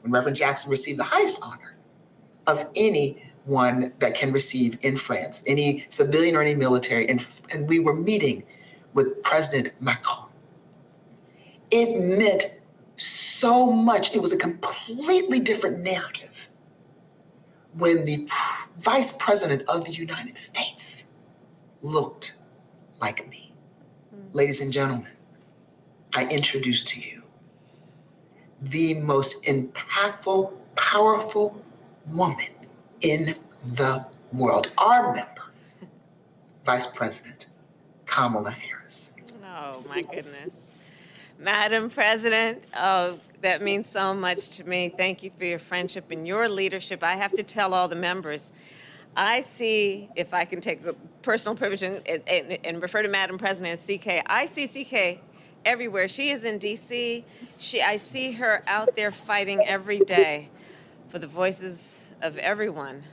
And Reverend Jackson received the highest honor of anyone that can receive in France, any civilian or any military. And we were meeting with President Macron. It meant so much. It was a completely different narrative when the Vice President of the United States looked like me. Ladies and gentlemen, I introduce to you the most impactful, powerful woman in the world, our member, Vice President Kamala Harris. Oh, my goodness. Madam President, oh, that means so much to me. Thank you for your friendship and your leadership. I have to tell all the members, I see, if I can take a personal privilege and refer to Madam President as CK, I see CK everywhere. She is in D.C. I see her out there fighting every day for the voices of everyone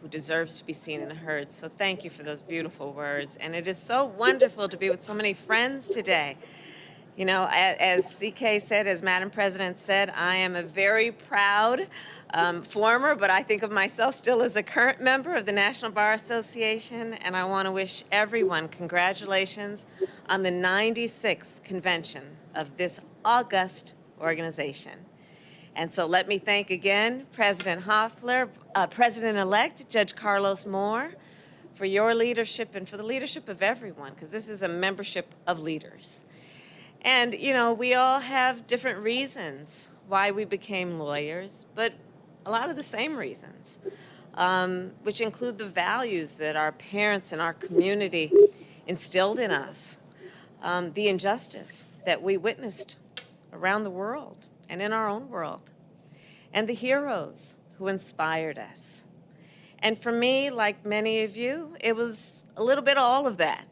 who deserves to be seen and heard. So thank you for those beautiful words. And it is so wonderful to be with so many friends today. You know, as CK said, as Madam President said, I am a very proud former, but I think of myself still as a current member of the National Bar Association, and I want to wish everyone congratulations on the 96th convention of this august organization. And so let me thank again President Hoffler, President-elect Judge Carlos Moore, for your leadership and for the leadership of everyone, because this is a membership of leaders. And, you know, we all have different reasons why we became lawyers, but a lot of the same reasons, which include the values that our parents and our community instilled in us, the injustice that we witnessed around the world and in our own world, and the heroes who inspired us. And for me, like many of you, it was a little bit of all of that.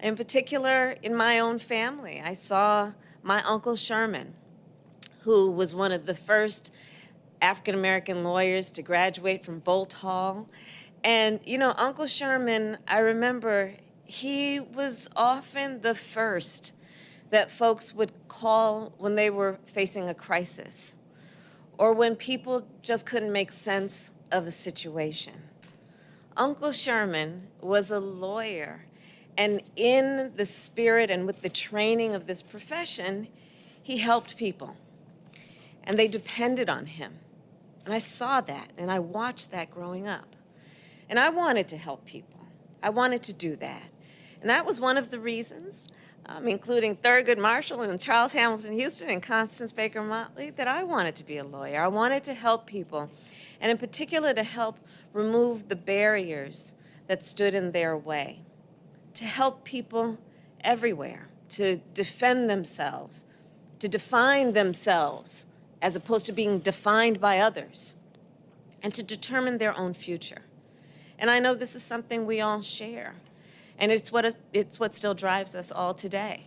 In particular, in my own family, I saw my Uncle Sherman, who was one of the first African-American lawyers to graduate from Bolt Hall. And, you know, Uncle Sherman, I remember he was often the first that folks would call when they were facing a crisis or when people just couldn't make sense of a situation. Uncle Sherman was a lawyer. And in the spirit and with the training of this profession, he helped people. And they depended on him. And I saw that, and I watched that growing up. And I wanted to help people. I wanted to do that. And that was one of the reasons, including Thurgood Marshall and Charles Hamilton Houston and Constance Baker Motley, that I wanted to be a lawyer. I wanted to help people, and in particular to help remove the barriers that stood in their way, to help people everywhere, to defend themselves, to define themselves as opposed to being defined by others, and to determine their own future. And I know this is something we all share, and it's what still drives us all today.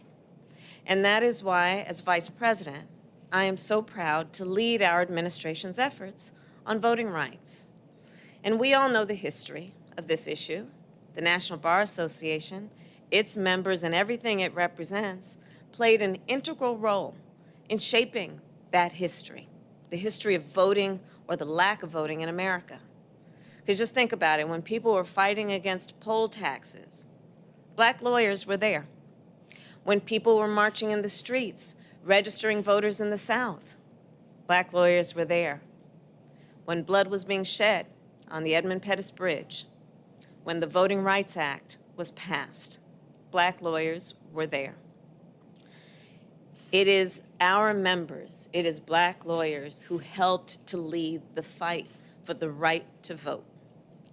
And that is why, as Vice President, I am so proud to lead our administration's efforts on voting rights. And we all know the history of this issue. The National Bar Association, its members, and everything it represents played an integral role in shaping that history, the history of voting or the lack of voting in America. Because just think about it, when people were fighting against poll taxes, Black lawyers were there. When people were marching in the streets, registering voters in the South, Black lawyers were there. When blood was being shed on the Edmund Pettus Bridge, when the Voting Rights Act was passed, Black lawyers were there. It is our members, it is Black lawyers who helped to lead the fight for the right to vote.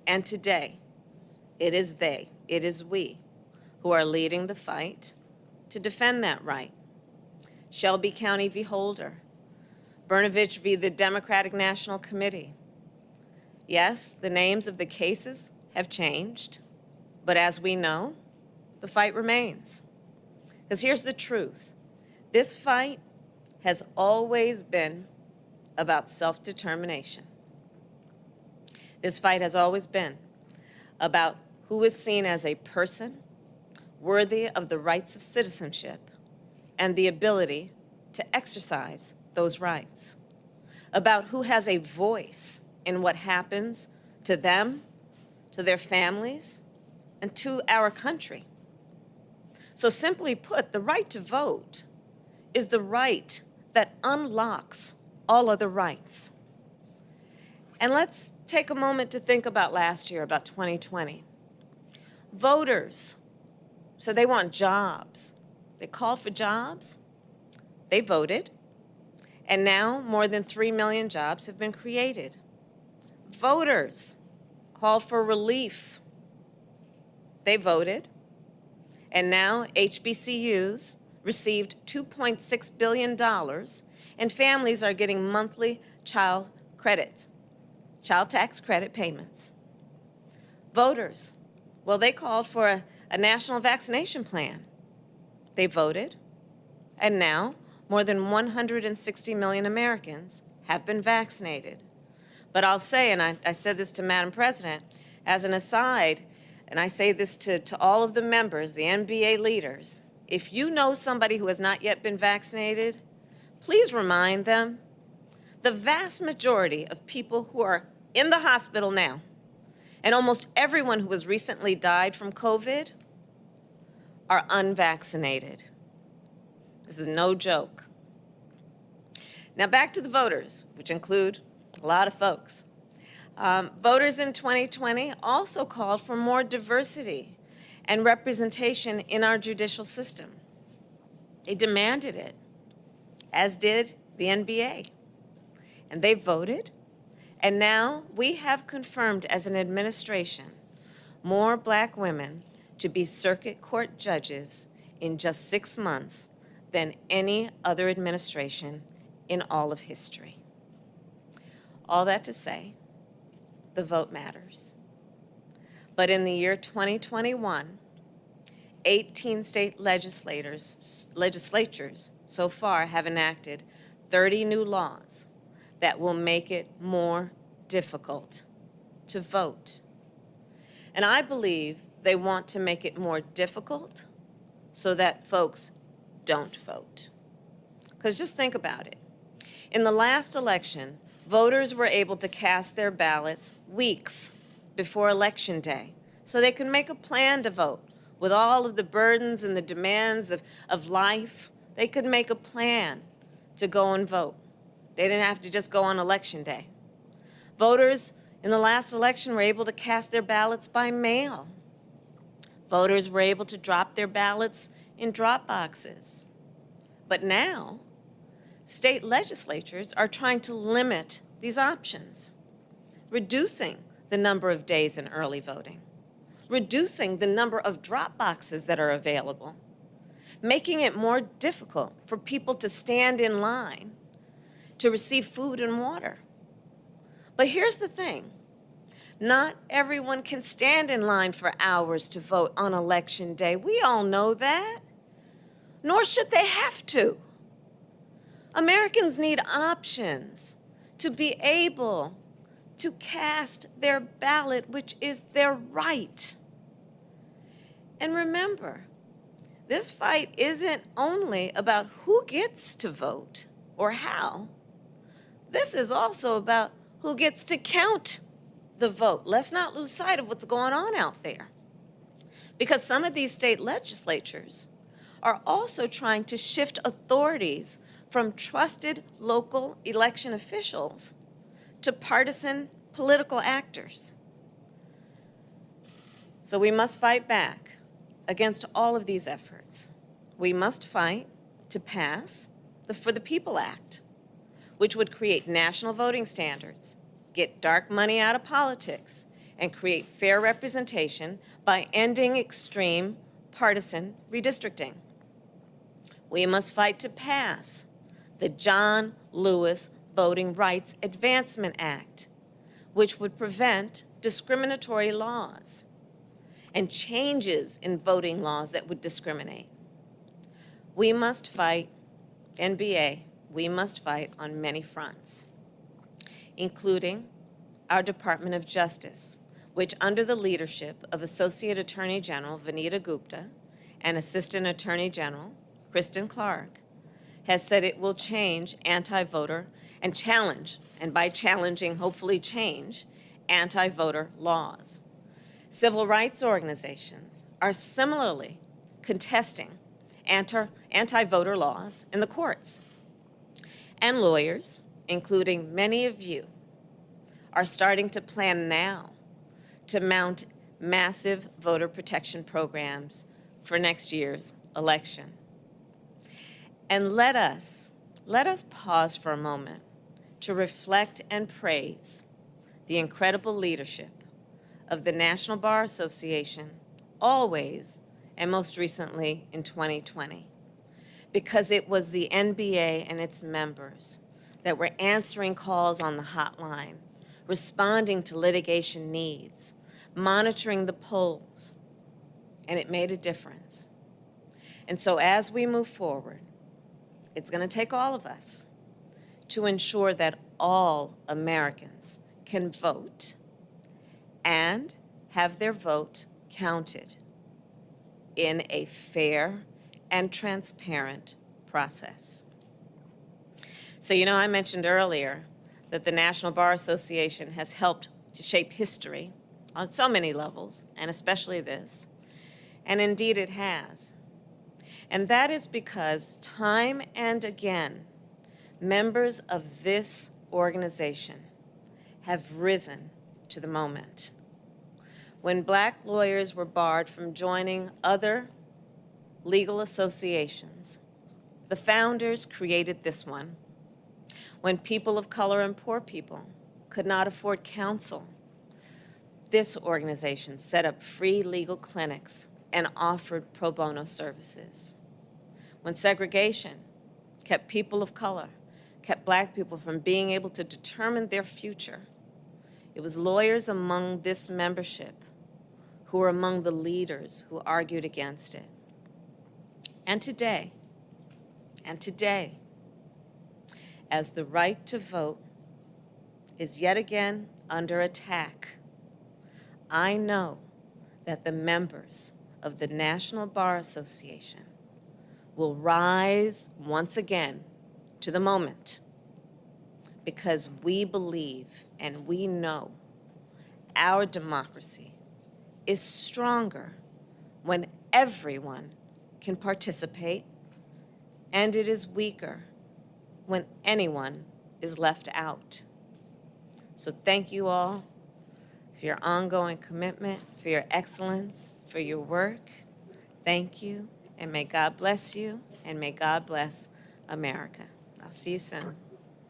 And today, it is they, it is we, who are leading the fight to defend that right. Shelby County v. Holder, Brnovich v. the Democratic National Committee. Yes, the names of the cases have changed, but as we know, the fight remains. Because here's the truth. This fight has always been about self-determination. This fight has always been about who is seen as a person worthy of the rights of citizenship and the ability to exercise those rights. about who has a voice in what happens to them, to their families, and to our country. So simply put, the right to vote is the right that unlocks all other rights. And let's take a moment to think about last year, about 2020. Voters said they want jobs. They called for jobs. They voted. And now more than 3 million jobs have been created. Voters called for relief. They voted. And now HBCUs received $2.6 billion, and families are getting monthly child tax credit payments. Voters, well, they called for a national vaccination plan. They voted, and now more than 160 million Americans have been vaccinated. But I'll say, and I said this to Madam President, as an aside, and I say this to all of the members, the NBA leaders, if you know somebody who has not yet been vaccinated, please remind them. The vast majority of people who are in the hospital now, and almost everyone who has recently died from COVID, are unvaccinated. This is no joke. Now back to the voters, which include a lot of folks. Voters in 2020 also called for more diversity and representation in our judicial system. They demanded it, as did the NBA. And they voted, and now we have confirmed as an administration more Black women to be circuit court judges in just 6 months than any other administration in all of history. All that to say, the vote matters. But in the year 2021, 18 state legislatures so far have enacted 30 new laws that will make it more difficult to vote. And I believe they want to make it more difficult so that folks don't vote. Because just think about it. In the last election, voters were able to cast their ballots weeks before Election Day so they could make a plan to vote. With all of the burdens and the demands of life, they could make a plan to go and vote. They didn't have to just go on Election Day. Voters in the last election were able to cast their ballots by mail. Voters were able to drop their ballots in drop boxes. But now, state legislatures are trying to limit these options, reducing the number of days in early voting, reducing the number of drop boxes that are available, making it more difficult for people to stand in line to receive food and water. But here's the thing. Not everyone can stand in line for hours to vote on Election Day. We all know that. Nor should they have to. Americans need options to be able to cast their ballot, which is their right. And remember, this fight isn't only about who gets to vote or how. This is also about who gets to count the vote. Let's not lose sight of what's going on out there. Because some of these state legislatures are also trying to shift authorities from trusted local election officials to partisan political actors. So we must fight back against all of these efforts. We must fight to pass the For the People Act, which would create national voting standards, get dark money out of politics, and create fair representation by ending extreme partisan redistricting. We must fight to pass the John Lewis Voting Rights Advancement Act, which would prevent discriminatory laws and changes in voting laws that would discriminate. We must fight, NBA, we must fight on many fronts, including our Department of Justice, which under the leadership of Associate Attorney General Vanita Gupta and Assistant Attorney General Kristen Clark, has said it will change anti-voter and challenge, and by challenging, hopefully change, anti-voter laws. Civil rights organizations are similarly contesting anti-voter laws in the courts. And lawyers, including many of you, are starting to plan now to mount massive voter protection programs for next year's election. And let us pause for a moment to reflect and praise the incredible leadership of the National Bar Association, always and most recently in 2020, because it was the NBA and its members that were answering calls on the hotline, responding to litigation needs, monitoring the polls, and it made a difference. And so as we move forward, it's going to take all of us to ensure that all Americans can vote and have their vote counted in a fair and transparent process. So, I mentioned earlier that the National Bar Association has helped to shape history on so many levels, and especially this. And indeed it has. And that is because time and again, members of this organization have risen to the moment. When Black lawyers were barred from joining other legal associations, the founders created this one. When people of color and poor people could not afford counsel, this organization set up free legal clinics and offered pro bono services. When segregation kept people of color, kept Black people from being able to determine their future, it was lawyers among this membership who were among the leaders who argued against it. And today, as the right to vote is yet again under attack, I know that the members of the National Bar Association will rise once again to the moment, because we believe and we know our democracy is stronger when everyone can participate, and it is weaker when anyone is left out. So thank you all for your ongoing commitment, for your excellence, for your work. Thank you, and may God bless you, and may God bless America. I'll see you soon.